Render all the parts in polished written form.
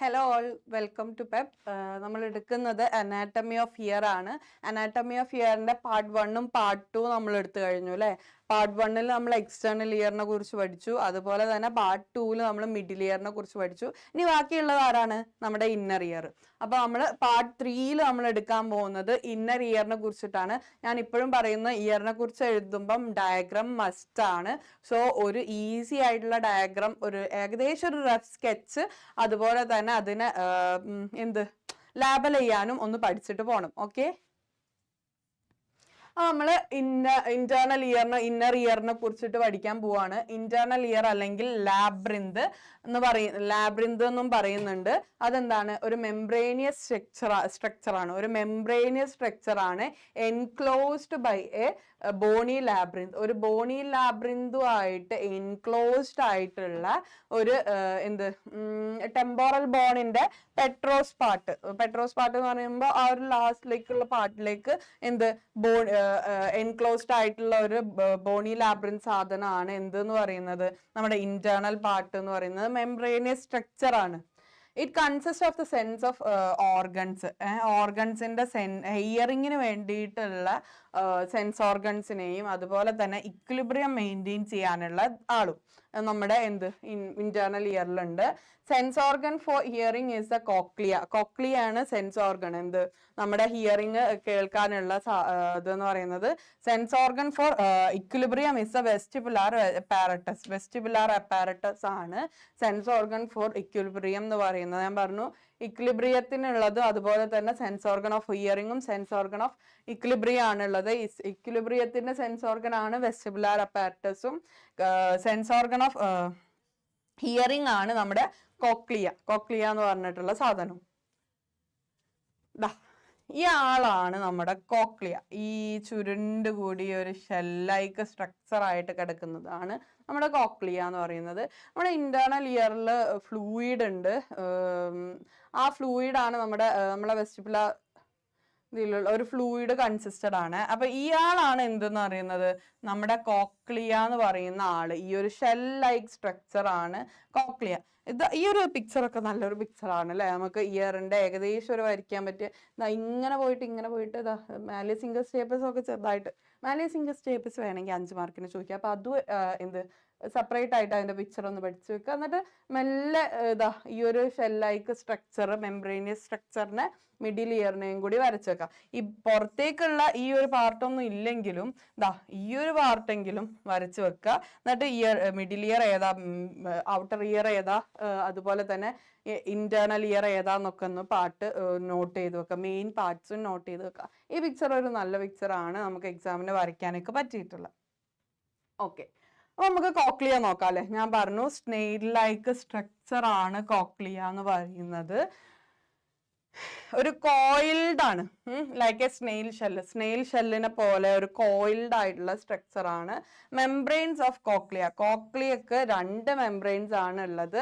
Hello all, welcome to Pep. നമ്മൾ എടുക്കുന്നത് anatomy of ear ആണ്. അനാറ്റമി ഓഫ് ഇയറിന്റെ പാർട്ട് 1ഉം പാർട്ട് 2 നമ്മൾ എടുത്തു കഴിഞ്ഞു അല്ലേ. പാർട്ട് 1ൽ നമ്മൾ എക്സ്റ്റേണൽ ഇയറിനെ കുറിച്ച് പഠിച്ചു, അതുപോലെ തന്നെ പാർട്ട് 2ൽ നമ്മൾ മിഡിൽ ഇയറിനെ കുറിച്ച് പഠിച്ചു. ഇനി ബാക്കിയുള്ളത് ആരാണ്? നമ്മുടെ ഇന്നർ ഇയർ. അപ്പൊ നമ്മൾ പാർട്ട് 3ൽ നമ്മൾ എടുക്കാൻ പോകുന്നത് ഇന്നർ ഇയറിനെ കുറിച്ചിട്ടാണ്. ഞാൻ ഇപ്പോഴും പറയുന്ന ഇയറിനെ കുറിച്ച് എഴുതുമ്പം ഡയഗ്രാം മസ്റ്റ് ആണ്. സോ ഒരു ഈസി ആയിട്ടുള്ള ഡയഗ്രാം, ഒരു ഏകദേശം ഒരു റഫ് സ്കെച്ച്, അതുപോലെ തന്നെ അതിനെ ലാബൽ ചെയ്യാനും ഒന്ന് പഠിച്ചിട്ട് പോകണം. ഓക്കെ, നമ്മള് ഇന്റേണൽ ഇയറിന് ഇന്നർ ഇയറിനെ കുറിച്ചിട്ട് പഠിക്കാൻ പോവാണ്. ഇന്റേണൽ ഇയർ അല്ലെങ്കിൽ ലാബ്രിന്ത് എന്നും പറയുന്നുണ്ട്. അതെന്താണ്? ഒരു മെംബ്രേനിയസ് സ്ട്രക്ചർ ആണ്. ഒരു മെംബ്രേനിയസ് സ്ട്രക്ചർ ആണ്, enclosed by A Boney labyrinth. ഒരു ബോണി ലാബ്രിന്തുമായിട്ട് എൻക്ലോസ്ഡ് ആയിട്ടുള്ള ഒരു ടെമ്പോറൽ ബോണിന്റെ പെട്രോസ് പാർട്ട് എന്ന് പറയുമ്പോൾ ആ ഒരു ലാസ്റ്റിലേക്കുള്ള പാർട്ടിലേക്ക് എൻക്ലോസ്ഡ് ആയിട്ടുള്ള ഒരു ബോണി ലാബ്രിന്ത് സാധനമാണ് എന്തെന്ന് പറയുന്നത്, നമ്മുടെ ഇന്റേണൽ പാർട്ട് എന്ന് പറയുന്നത് മെംബ്രേനിയസ് സ്ട്രക്ചർ ആണ്. It consist of the sense of organs. ഓർഗൻസിന്റെ ഹിയറിങ്ങിന് വേണ്ടിയിട്ടുള്ള സെൻസ് ഓർഗൻസിനെയും അതുപോലെ തന്നെ ഇക്വിലിബ്രിയം മെയിൻറ്റെയിൻ ചെയ്യാനുള്ള ആളും നമ്മുടെ ഇന്റേണൽ ഇയറിലുണ്ട്. Sense organ for hearing is the cochlea. Cochlea ആണ് സെൻസ് ഓർഗൻ, നമ്മുടെ ഹിയറിംഗ് കേൾക്കാനുള്ള ഇതെന്ന് പറയുന്നത്. Sense organ for equilibrium is the vestibular apparatus. Vestibular apparatus ആണ് സെൻസ് ഓർഗൻ ഫോർ ഇക്വിലിബ്രിയം എന്ന് പറയുന്നത്. ഞാൻ പറഞ്ഞു, ഇക്വിലിബ്രിയത്തിനുള്ളതും അതുപോലെ തന്നെ സെൻസ് ഓർഗൻ ഓഫ് ഹിയറിംഗും സെൻസ് ഓർഗൻ ഓഫ് ഇക്വിലിബ്രിയം ആണുള്ളത്. ഇക്വിലിബ്രിയത്തിന്റെ സെൻസ് ഓർഗൻ ആണ് വെസ്റ്റിബുലാർ അപ്പാരറ്റസും. സെൻസ് ഓർഗൻ ഓഫ് ഹിയറിംഗ് ആണ് നമ്മുടെ കോക്ലിയ എന്ന് പറഞ്ഞിട്ടുള്ള സാധനം. ഈ ആളാണ് നമ്മുടെ കോക്ലിയ. ഈ ചുരുണ്ട് കൂടിയ ഒരു ഷെല്ലൈക്ക് സ്ട്രക്ചർ ആയിട്ട് കിടക്കുന്നതാണ് നമ്മുടെ കോക്ലിയ എന്ന് പറയുന്നത്. നമ്മുടെ ഇന്റേണൽ ഇയറിൽ ഫ്ലൂയിഡ് ഉണ്ട്. ആ ഫ്ലൂയിഡ് ആണ് നമ്മുടെ വെസ്റ്റിബുലാർ ഇതിലുള്ള ഒരു ഫ്ലൂയിഡ് കൺസിസ്റ്റഡ് ആണ്. അപ്പൊ ഇയാളാണ് എന്തെന്ന് പറയുന്നത്, നമ്മുടെ കോക്ലിയ എന്ന് പറയുന്ന ആള്. ഈ ഒരു ഷെൽ ലൈക്ക് സ്ട്രക്ചർ ആണ് കോക്ലിയ. ഈ ഒരു പിക്ചറൊക്കെ നല്ലൊരു പിക്ചറാണ് അല്ലെ. നമുക്ക് ഇയറിന്റെ ഏകദേശം ഒരു വരയ്ക്കാൻ പറ്റിയ, ഇങ്ങനെ പോയിട്ട് ഇതാ മാലിയസ് ഇൻകസ് സ്റ്റേപ്പസ് ഒക്കെ ചെറുതായിട്ട്, മാലിയസ് ഇൻകസ് സ്റ്റേപ്പസ് വേണമെങ്കിൽ 5 മാർക്കിന് ചോദിക്കാം. അപ്പൊ അത് സെപ്പറേറ്റ് ആയിട്ട് അതിന്റെ പിക്ചർ ഒന്ന് പഠിച്ചു വെക്കുക. എന്നിട്ട് മെല്ലെ ഈ ഒരു ഷെല്ലൈക്ക് സ്ട്രക്ചർ, മെംബ്രേനിയസ് സ്ട്രക്ചറിനെ മിഡിൽ ഇയറിനെയും കൂടി വരച്ചു വെക്കാം. ഈ പുറത്തേക്കുള്ള ഈ ഒരു പാർട്ടൊന്നും ഇല്ലെങ്കിലും ഈ ഒരു പാർട്ടെങ്കിലും വരച്ചു വെക്കുക. എന്നിട്ട് മിഡിൽ ഇയർ ഏതാ, ഔട്ടർ ഇയർ ഏതാ, അതുപോലെ തന്നെ ഇന്റേണൽ ഇയർ ഏതാന്നൊക്കെ ഒന്ന് നോട്ട് ചെയ്ത് വെക്കുക. മെയിൻ പാർട്സും നോട്ട് ചെയ്ത് വെക്കുക. ഈ പിക്ചർ ഒരു നല്ല പിക്ചറാണ്, നമുക്ക് എക്സാമിന് വരയ്ക്കാനൊക്കെ പറ്റിയിട്ടുള്ളത്. ഓക്കെ, അപ്പൊ നമുക്ക് കോക്ലിയ നോക്കാം അല്ലെ. ഞാൻ പറഞ്ഞു സ്നെയിൽ ലൈക്ക് സ്ട്രക്ചർ ആണ് കോക്ലിയ എന്ന് പറയുന്നത്. ഒരു കോയിൽഡ് ആണ്, ലൈക്ക് എ സ്നെയിൽ ഷെല്ലിനെ പോലെ ഒരു കോയിൽഡ് ആയിട്ടുള്ള സ്ട്രക്ചർ ആണ്. Membranes of cochlea. കോക്ലിയക്ക് 2 മെംബ്രെയിൻസ് ആണ് ഉള്ളത്,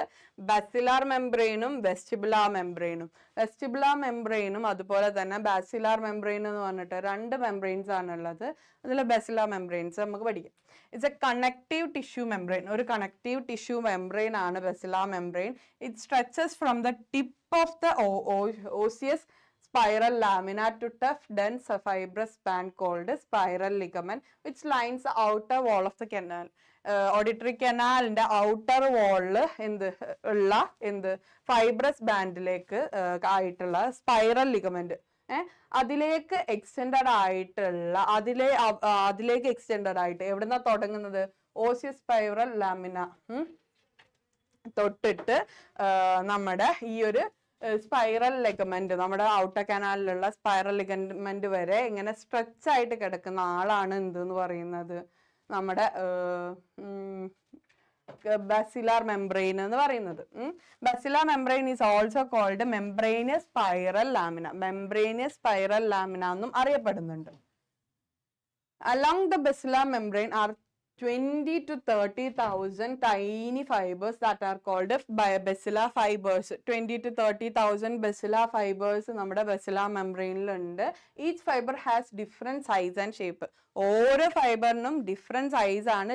ബാസിലാർ മെംബ്രെയിനും വെസ്റ്റിബുലാർ മെംബ്രെയിനും. വെസ്റ്റിബുലാർ മെംബ്രെയിനും അതുപോലെ തന്നെ ബാസിലാർ മെംബ്രെയിൻ എന്ന് പറഞ്ഞിട്ട് 2 മെംബ്രെയിൻസ് ആണ് ഉള്ളത്. അതിൽ ബാസിലാർ മെംബ്രെയിൻസ് നമുക്ക് പഠിക്കാം. It's a connective tissue membrane. ഒരു കണക്റ്റീവ് ടിഷ്യൂ മെംബ്രെയിൻ ആണ് basilar membrane. It stretches from the tip of the osseous spiral lamina to tough dense fibrous band called spiral ligament which lines the outer wall of the canal. Auditory canalന്റെ outer വാളില് fibrous ബാൻഡിലേക്ക് ആയിട്ടുള്ള spiral ligament, അതിലേക്ക് extended ആയിട്ട് എവിടുന്നാ തുടങ്ങുന്നത്? ഓസിയസ് spiral lamina തൊട്ടിട്ട് നമ്മുടെ ഈ ഒരു സ്പൈറൽ ലിഗമെന്റ്, നമ്മുടെ ഔട്ടർ കനാലിലുള്ള സ്പൈറൽ ലിഗമെന്റ് വരെ ഇങ്ങനെ സ്ട്രെച്ച് ആയിട്ട് കിടക്കുന്ന ആളാണ് എന്തെന്ന് പറയുന്നത്, നമ്മുടെ ബാസിലാർ മെംബ്രെയിൻ എന്ന് പറയുന്നത്. Basilar membrane is also called membranous spiral lamina. Membranous spiral lamina എന്നും അറിയപ്പെടുന്നുണ്ട്. Along the basilar membrane are 20 to 30,000 tiny fibers that are called basilar fibers. 20 to 30,000 basilar fibers നമ്മുടെ basilar membrane ഉണ്ട്. Each fiber has different size and shape. ഓരോ ഫൈബറിനും different size ആണ്,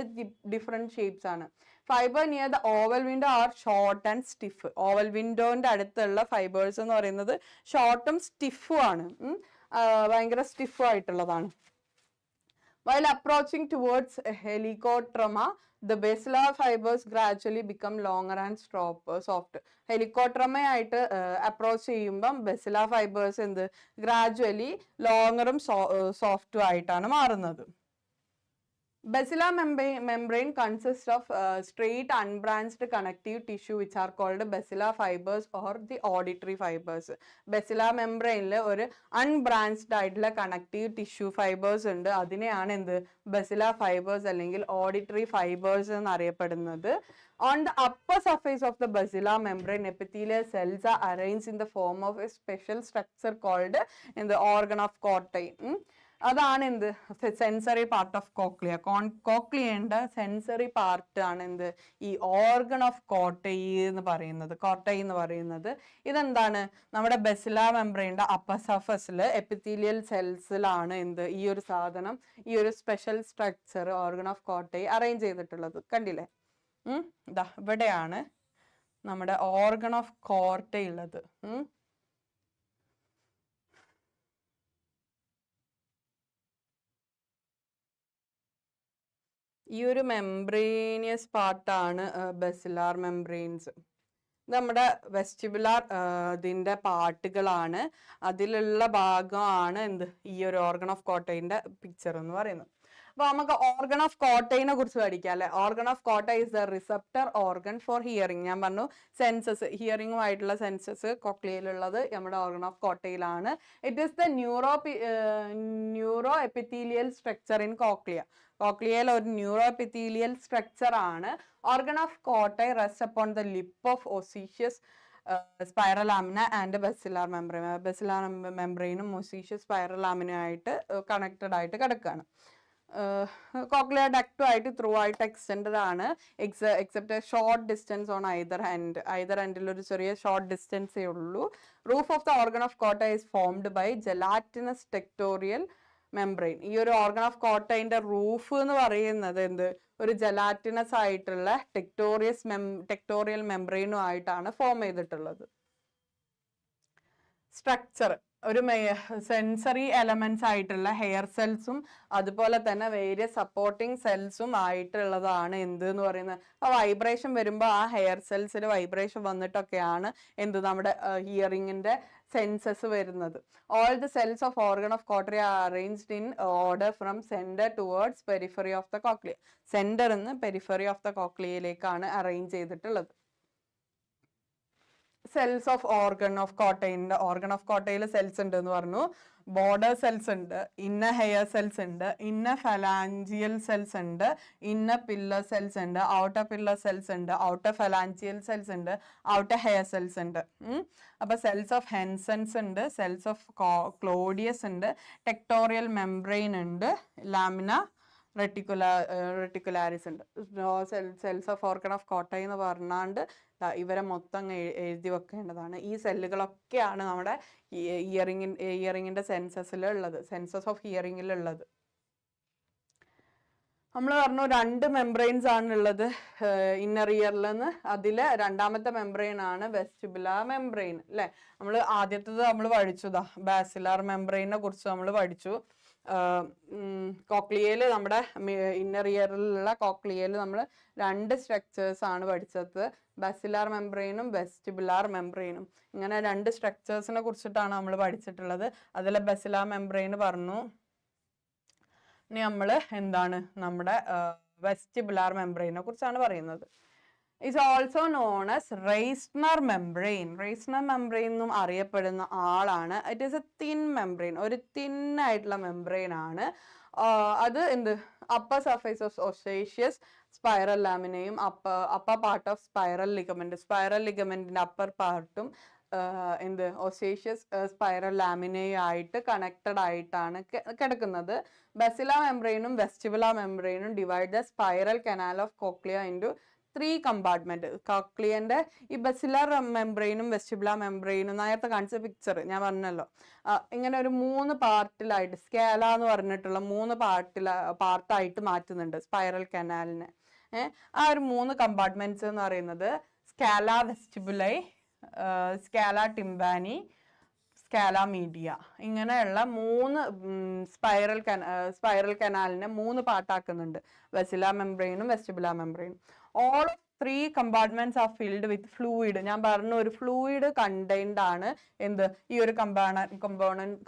different shapes ആണ്. Fibre near the oval window are short and stiff. Oval വിൻഡോന്റെ അടുത്തുള്ള ഫൈബേഴ്സ് എന്ന് പറയുന്നത് ഷോർട്ടും സ്റ്റിഫും ആണ്, ഭയങ്കര സ്റ്റിഫ് ആയിട്ടുള്ളതാണ്. While approaching towards helicotrema, the basilar fibers gradually become longer and soft. Helicotrema ആയിട്ട് അപ്രോച്ച് ചെയ്യുമ്പം basilar fibers എന്ത് ഗ്രാജുവലി ലോങ്ങറും സോഫ്റ്റും ആയിട്ടാണ് മാറുന്നത്. Basilar membrane consists of straight unbranched connective tissue which are called basilar fibers or the auditory fibers. Basilar membrane ഒരു unbranched ആയിട്ടുള്ള connective tissue fibers ഉണ്ട്, അതിനെയാണ് എന്ത് basilar fibers അല്ലെങ്കിൽ auditory fibers എന്ന് അറിയപ്പെടുന്നത്. On the upper surface of the basilar membrane, epithelial cells are arranged in the form of a special structure called in the organ of Cortei. അതാണ് എന്ത് sensory part of cochlea. കോക്ലിയന്റെ sensory part ആണ് എന്ത് ഈ organ of കോർട്ടൈ എന്ന് പറയുന്നത്. ഇതെന്താണ് നമ്മുടെ ബസിലാർ മെംബ്രെയിന്റെ അപ്പർ സർഫസിൽ എപ്പിത്തീലിയൽ സെൽസിലാണ് എന്ത് ഈ ഒരു സാധനം, ഈ ഒരു special structure organ of Corti arrange ചെയ്തിട്ടുള്ളത്. കണ്ടില്ലേ, ഇതാ ഇവിടെയാണ് നമ്മുടെ ഓർഗൺ ഓഫ് കോർട്ടൈ ഉള്ളത്. ഈ ഒരു മെംബ്രേനിയസ് പാർട്ടാണ് ബസിലാർ മെംബ്രെയിൻസ്. നമ്മുടെ വെസ്റ്റിബുലാർ ഇതിൻ്റെ പാർട്ടുകളാണ്, അതിലുള്ള ഭാഗമാണ് എന്ത് ഈ ഒരു ഓർഗൺ ഓഫ് കോർട്ടൈൻ്റെ പിക്ചർ എന്ന് പറയുന്നത്. അപ്പൊ നമുക്ക് ഓർഗൺ ഓഫ് കോർട്ടൈനെ കുറിച്ച് പഠിക്കാം അല്ലെ. Organ of Corti is the receptor organ for hearing. ഞാൻ പറഞ്ഞു സെൻസസ്, ഹിയറിംഗുമായിട്ടുള്ള സെൻസസ് കോക്ലിയയിലുള്ളത് നമ്മുടെ ഓർഗൺ ഓഫ് കോർട്ടൈയിലാണ്. It is the neuroepithelial structure in cochlea. കോക്ലിയയിൽ ഒരു ന്യൂറോ എപ്പിത്തീലിയൽ സ്ട്രക്ചർ ആണ്. Organ of Corti rest upon the lip of osseous spiral lamina and basilar membrane. ബസിലാർ മെംബ്രെയിനും ഓസീഷ്യസ് സ്പൈറൽ ലാമിനുമായിട്ട് കണക്റ്റഡ് ആയിട്ട് കിടക്കുകയാണ്. കോക്ലിയർ ഡക്റ്റുമായിട്ട് ത്രൂ ആയിട്ട് എക്സ്റ്റെൻഡ് ആണ്, except short distance on either എൻഡിൽ ഒരു ചെറിയ ഷോർട്ട് ഡിസ്റ്റൻസേ ഉള്ളൂ. Roof of the organ of Corti is formed by gelatinous tectorial membrane. ഈ ഒരു ഓർഗൺ ഓഫ് കോർട്ടൈന്റെ റൂഫ് എന്ന് പറയുന്നത് എന്ത് ഒരു ജെലാറ്റിനസ് ആയിട്ടുള്ള ടെക്ടോറിയൽ മെംബ്രെയിനും ആയിട്ടാണ് ഫോം ചെയ്തിട്ടുള്ളത്. സ്ട്രക്ചർ ഒരു സെൻസറി എലമെന്റ്സ് ആയിട്ടുള്ള ഹെയർ സെൽസും അതുപോലെ തന്നെ വേരിയസ് സപ്പോർട്ടിങ് സെൽസും ആയിട്ടുള്ളതാണ് എന്ത് എന്ന് പറയുന്നത്. ആ വൈബ്രേഷൻ വരുമ്പോൾ ആ ഹെയർ സെൽസിൽ വൈബ്രേഷൻ വന്നിട്ടൊക്കെയാണ് എന്ത് നമ്മുടെ ഹിയറിംഗിന്റെ സെൻസസ് വരുന്നത്. All the cells of organ of Corti are arranged in order from centre towards periphery of the cochlea. Centre നിന്ന് പെരിഫറി ഓഫ് ദ കോക്ലിയയിലേക്കാണ് അറേഞ്ച് ചെയ്തിട്ടുള്ളത്. സെൽസ് ഓഫ് ഓർഗൺ ഓഫ് കോർട്ടൈയിൽ സെൽസ് ഉണ്ട് എന്ന് പറഞ്ഞു. ബോർഡർ സെൽസ് ഉണ്ട്, ഇന്ന ഹെയർ സെൽസ് ഉണ്ട്, ഇന്ന ഫലാഞ്ചിയൽ സെൽസ് ഉണ്ട്, ഇന്ന പില്ലർ സെൽസ് ഉണ്ട്, ഔട്ടർ പില്ലർ സെൽസ് ഉണ്ട്, ഔട്ടർ ഫലാഞ്ചിയൽ സെൽസ് ഉണ്ട്, ഔട്ടർ ഹെയർ സെൽസ് ഉണ്ട്. അപ്പൊ സെൽസ് ഓഫ് ഹെൻസൻസ് ഉണ്ട്, സെൽസ് ഓഫ് ക്ലോഡിയസ് ഉണ്ട്, ടെക്ടോറിയൽ മെംബ്രെയിൻ ഉണ്ട്, ലാമിന റെട്ടിക്കുലാരിസ് ഉണ്ട്. സെൽസ് ഓഫ് ഓർഗൺ ഓഫ് കോർട്ടൈ എന്ന് പറഞ്ഞാണ്ട് ഇവരെ മൊത്തം എഴുതി വെക്കേണ്ടതാണ്. ഈ സെല്ലുകളൊക്കെയാണ് നമ്മുടെ ഹിയറിംഗിന്റെ സെൻസസിലുള്ളത്, സെൻസസ് ഓഫ് ഹിയറിംഗിലുള്ളത്. നമ്മൾ പറഞ്ഞു 2 മെംബ്രെയിൻസ് ആണുള്ളത് ഇന്നർ ഇയറിലെന്ന്. അതിൽ രണ്ടാമത്തെ മെംബ്രെയിൻ ആണ് വെസ്റ്റിബുലാർ മെംബ്രെയിൻ അല്ലെ. ആദ്യത്തേത് നമ്മൾ പഠിച്ചതാ ബാസിലാർ മെംബ്രെയിനെ കുറിച്ച് നമ്മൾ പഠിച്ചു. കോക്ലിയയിൽ നമ്മുടെ ഇന്നർ ഇയറിലുള്ള കോക്ലിയയിൽ നമ്മൾ 2 സ്ട്രക്ചേഴ്സ് ആണ് പഠിച്ചത്, ബാസിലാർ മെംബ്രെയിനും വെസ്റ്റിബുലാർ മെംബ്രെയിനും. ഇങ്ങനെ 2 സ്ട്രക്ചേഴ്സിനെ കുറിച്ചിട്ടാണ് നമ്മൾ പഠിച്ചിട്ടുള്ളത്. അതിലെ ബാസിലാർ മെംബ്രെയിൻ പറഞ്ഞു. ഇനി നമ്മൾ എന്താണ് നമ്മുടെ വെസ്റ്റിബുലാർ മെംബ്രെയിനെ കുറിച്ചാണ് പറയുന്നത്. is also known as Reissner membrane. Reissner membrane എന്നും അറിയപ്പെടുന്ന ആളാണ്. It is a thin membrane, ഒരു തിൻ ആയിട്ടുള്ള മെംബ്രെയിൻ ആണ്. അത് എന്ത് upper surface of osseous spiral ലാമിനയും upper part of spiral ligament, spiral ലിഗമെന്റിന്റെ അപ്പർ പാർട്ടും എന്ത് ഓസേഷ്യസ് സ്പൈറൽ ലാമിനയായിട്ട് കണക്റ്റഡ് ആയിട്ടാണ് കിടക്കുന്നത്. ബസിലാർ മെംബ്രെയിനും വെസ്റ്റിബുലാർ മെംബ്രെയിനും divide the spiral canal of cochlea into 3 compartment. കോക്ലിയന്റെ ഈ ബസിലാർ മെംബ്രെയിനും വെസ്റ്റിബുലാർ മെംബ്രെയിനും നേരത്തെ കാണിച്ച പിക്ചർ ഞാൻ പറഞ്ഞല്ലോ, ഇങ്ങനെ ഒരു 3 പാർട്ടിലായിട്ട് സ്കാല എന്ന് പറഞ്ഞിട്ടുള്ള 3 പാർട്ടായിട്ട് മാറ്റുന്നുണ്ട് സ്പൈറൽ കനാലിനെ. ആ ഒരു 3 കമ്പാർട്ട്മെന്റ്സ് എന്ന് പറയുന്നത് സ്കാല വെസ്റ്റിബുലൈ, സ്കാല ടിംബാനി, സ്കാല മീഡിയ. ഇങ്ങനെയുള്ള 3 സ്പൈറൽ കനാലിനെ 3 പാർട്ടാക്കുന്നുണ്ട്, ബസിലാർ മെംബ്രെയിനും വെസ്റ്റിബുലാർ മെംബ്രെയിനും. All of 3 compartments are filled with fluid. ഞാൻ പറഞ്ഞു ഒരു ഫ്ലൂയിഡ് കണ്ടെയ്ൻഡ് ആണ് എന്ത് ഈ ഒരു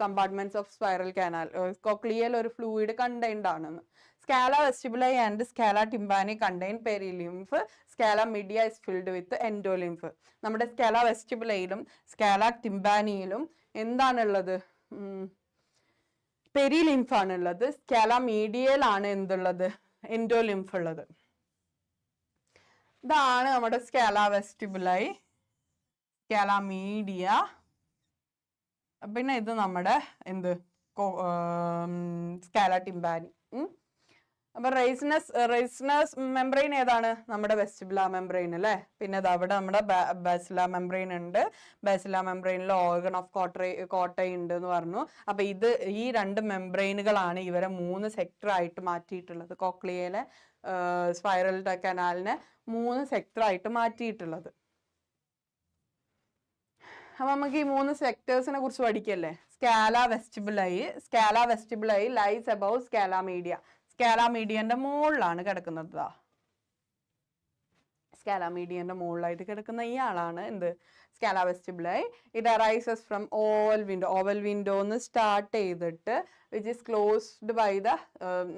കമ്പാർട്ട്മെന്റ്സ് ഓഫ് സ്പൈറൽ കനാൽ. കോക്ലിയയിൽ ഒരു ഫ്ലൂയിഡ് കണ്ടെയ്ൻഡ് ആണെന്ന്. Scala vestibuli and scala tympani contain perilymph. Scala media is filled with endolymph. നമ്മുടെ സ്കാല വെസ്റ്റിബുലയിലും സ്കാല ടിംബാനിയിലും എന്താണുള്ളത്? പെരിലിംഫ് ആണുള്ളത്. സ്കാല മീഡിയയിലാണ് എന്തുള്ളത്? എൻഡോലിംഫ് ഉള്ളത്. ഇതാണ് നമ്മുടെ സ്കാല വെസ്റ്റിബുലൈ, സ്കാല മീഡിയ. പിന്നെ ഇത് നമ്മുടെ എന്ത് സ്കാല ടിംബാനി. അപ്പൊ റൈസിനസ് മെംബ്രെയിൻ ഏതാണ്? നമ്മുടെ വെസ്റ്റിബുലാർ മെംബ്രെയിൻ അല്ലേ. പിന്നെ അവിടെ നമ്മുടെ ബസിലാർ മെംബ്രെയിൻ ഉണ്ട്. ബസിലാർ മെംബ്രെയിനിൽ ഓർഗൻ ഓഫ് കോട്ടൈ ഉണ്ട് എന്ന് പറഞ്ഞു. അപ്പൊ ഈ 2 മെംബ്രെയിനുകളാണ് ഇവരെ 3 സെക്ടർ ആയിട്ട് മാറ്റിയിട്ടുള്ളത്. കോക്ലിയയിലെ സ്പൈറൽ കനാലിനെ 3 സെക്ടർ ആയിട്ട് മാറ്റിയിട്ടുള്ളത്. അപ്പൊ നമുക്ക് ഈ 3 സെക്ടേഴ്സിനെ കുറിച്ച് പഠിക്കല്ലേ. Scala vestibuli lies above scala media. Scala മീഡിയന്റെ മുകളിലാണ് കിടക്കുന്നത്. സ്കാല മീഡിയന്റെ മുകളിലായിട്ട് കിടക്കുന്ന ഈ ആളാണ് എന്ത്? Scala vestibuli. It arises from oval window. Oval വിൻഡോന്ന് സ്റ്റാർട്ട് ചെയ്തിട്ട് which is closed by the,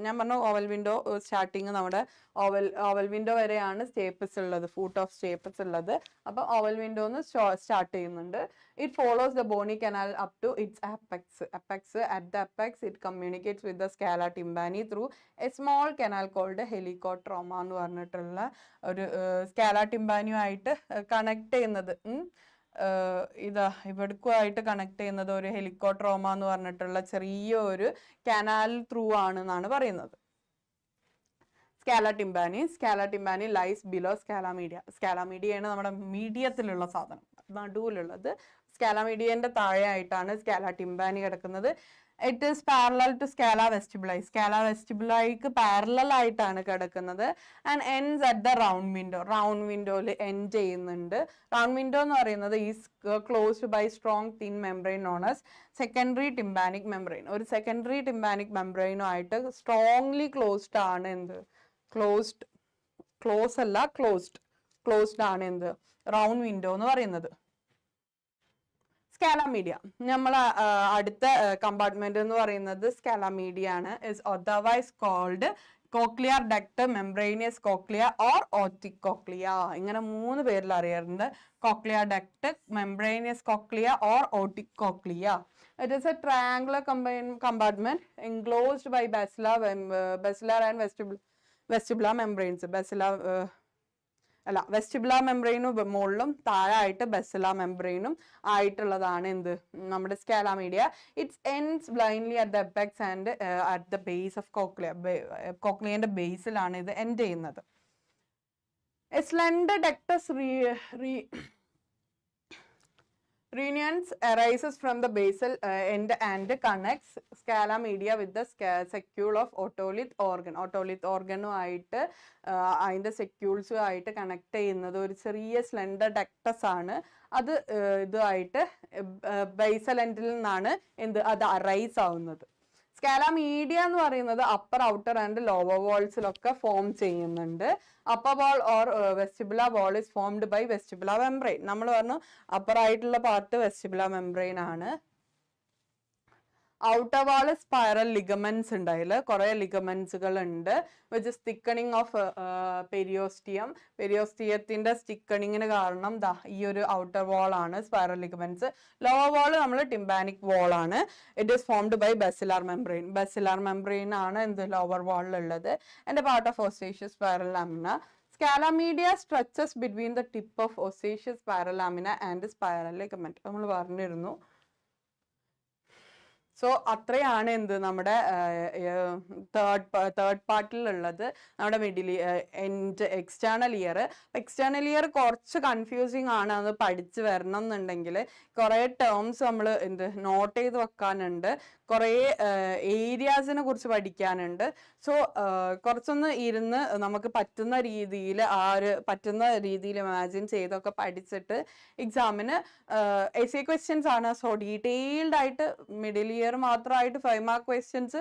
ഞാൻ പറഞ്ഞു ഓവൽ വിൻഡോ സ്റ്റാർട്ടിങ് നമ്മുടെ ഓവൽ വിൻഡോ വരെയാണ് സ്റ്റേപ്പസ് ഉള്ളത്, ഫൂട്ട് ഓഫ് സ്റ്റേപ്പസ് ഉള്ളത്. അപ്പൊ ഓവൽ വിൻഡോന്ന് സ്റ്റാർട്ട് ചെയ്യുന്നുണ്ട്. It follows the bony canal up to its apex. At the apex it communicates with the scala tympani through a small canal called helicotrema എന്ന് പറഞ്ഞിട്ടുള്ള ഒരു സ്കാല ടിംബാനിയുമായിട്ട് connect ചെയ്യുന്നത്. ഇവിടേക്കുമായിട്ട് connect ചെയ്യുന്നത് ഒരു ഹെലിക്കോട്രോമ എന്ന് പറഞ്ഞിട്ടുള്ള ചെറിയ ഒരു കനാൽ ത്രൂ ആണെന്നാണ് പറയുന്നത്. സ്കാല ടിംബാനി ലൈസ് ബിലോ സ്കാല മീഡിയ. സ്കാല മീഡിയയാണ് നമ്മുടെ മീഡിയത്തിലുള്ള സാധനം, നടുവിലുള്ളത്. സ്കാല മീഡിയന്റെ താഴെയായിട്ടാണ് സ്കാല ടിംബാനി കിടക്കുന്നത്. It is parallel to scala vestibuli. Scala വെസ്റ്റിബുലൈക്ക് പാരലൽ ആയിട്ടാണ് കിടക്കുന്നത്. And ends at the round window. Round വിൻഡോയിൽ എൻഡ് ചെയ്യുന്നുണ്ട്. റൗണ്ട് വിൻഡോ എന്ന് പറയുന്നത് is closed by strong thin membrane known as secondary tympanic membrane. ഒരു secondary tympanic മെംബ്രെയിനുമായിട്ട് strongly closed ആണ് എന്ത്? ക്ലോസ്ഡ് ആണ് എന്ത്? റൗണ്ട് വിൻഡോ എന്ന് പറയുന്നത്. സ്കാല മീഡിയ, നമ്മൾ അടുത്ത കമ്പാർട്ട്മെന്റ് എന്ന് പറയുന്നത് സ്കാല മീഡിയ ആണ്. Is otherwise called cochlear duct, membranous cochlea or otic cochlea. ഇങ്ങനെ 3 പേരിൽ അറിയാറുണ്ട്. Cochlear duct, membranous cochlea or otic cochlea. It is a triangular compartment enclosed by basilar and vestibular membranes. Vestibular മെംബ്രെയിനും മുകളിലും താഴായിട്ട് basilar മെംബ്രെയിനും ആയിട്ടുള്ളതാണ് എന്ത്? നമ്മുടെ scala media. Its ends blindly at the apex and at the base of cochlea. കോക്ലിയന്റെ ബേസിലാണ് ഇത് എൻഡ് ചെയ്യുന്നത്. A slender ductus Reunions arises from the basal end and connects scala media with the secule of otolith organ. Otolith organ ആയിട്ട് അതിന്റെ സെക്യൂൾസ് ആയിട്ട് connect ചെയ്യുന്നത് ഒരു ചെറിയ സ്ലെൻഡർ ഡക്ടസ് ആണ്. അത് ഇതുമായിട്ട് ബേസൽ എൻഡിൽ നിന്നാണ് അത് അറൈസ് ആവുന്നത്. സ്കാല മീഡിയ എന്ന് പറയുന്നത് അപ്പർ ഔട്ടർ ആൻഡ് ലോവർ വാൾസിലൊക്കെ ഫോം ചെയ്യുന്നുണ്ട്. Upper wall or vestibular wall is formed by vestibular membrane. നമ്മൾ പറഞ്ഞു അപ്പർ ആയിട്ടുള്ള പാർട്ട് വെസ്റ്റിബുലാർ മെംബ്രെയിൻ ആണ്. ഔട്ടർ വാള് സ്പൈറൽ ലിഗമെന്റ്സ് ഉണ്ട്. അതിൽ കുറെ ലിഗമെന്റ്സുകൾ ഉണ്ട്. വിച്ച് ഇസ് തിക്കണിങ് ഓഫ് പെരിയോസ്റ്റിയത്തിന്റെ സ്റ്റിക്കണിങ്ങിന് കാരണം ഈ ഒരു ഔട്ടർ വാൾ ആണ് സ്പൈറൽ ലിഗമെന്റ്സ്. ലോവർ വാൾ നമ്മൾ ടിംബാനിക് വാൾ ആണ്. It is formed by basilar membrane ആണ് ലോവർ വാളിലുള്ളത്. ആൻഡ് പാർട്ട് ഓഫ് ഓസ്റ്റേഷ്യസ് spiral lamina. Scala stretches between the tip of osseous spiral lamina and spiral ligament. നമ്മൾ പറഞ്ഞിരുന്നു. സോ അത്രയാണ് എന്ത് നമ്മുടെ തേർഡ് പാർട്ടിലുള്ളത്, നമ്മുടെ എക്സ്റ്റേണൽ ഇയർ കുറച്ച് കൺഫ്യൂസിങ് ആണ്. അത് പഠിച്ചു വരണം എന്നുണ്ടെങ്കിൽ കുറേ ടേംസ് നമ്മൾ എന്ത് നോട്ട് ചെയ്ത് വെക്കാനുണ്ട്, കുറേ ഏരിയാസിനെ കുറിച്ച് പഠിക്കാനുണ്ട്. സോ കുറച്ചൊന്ന് ഇരുന്ന് നമുക്ക് പറ്റുന്ന രീതിയിൽ പറ്റുന്ന രീതിയിൽ ഇമാജിൻ ചെയ്തൊക്കെ പഠിച്ചിട്ട് എക്സാമിന് എസ്എ ക്വസ്റ്റ്യൻസ് ആണ്. സോ ഡീറ്റെയിൽഡ് ആയിട്ട് മിഡിൽ ഇയർ മാത്രമായിട്ട് 5 മാർക്ക് ക്വസ്റ്റ്യൻസ്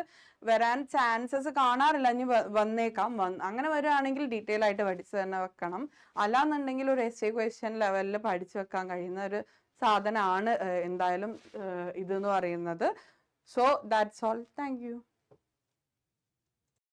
വരാൻ ചാൻസസ് കാണാറില്ല. ഇനി വന്നേക്കാം. അങ്ങനെ വരികയാണെങ്കിൽ ഡീറ്റെയിൽ ആയിട്ട് പഠിച്ചു തന്നെ വെക്കണം. അല്ലാന്നുണ്ടെങ്കിൽ ഒരു എസ്എ ക്വസ്റ്റ്യൻ ലെവലിൽ പഠിച്ചു വെക്കാൻ കഴിയുന്ന ഒരു സാധനമാണ് എന്തായാലും ഇതെന്ന് പറയുന്നത്. So that's all. Thank you.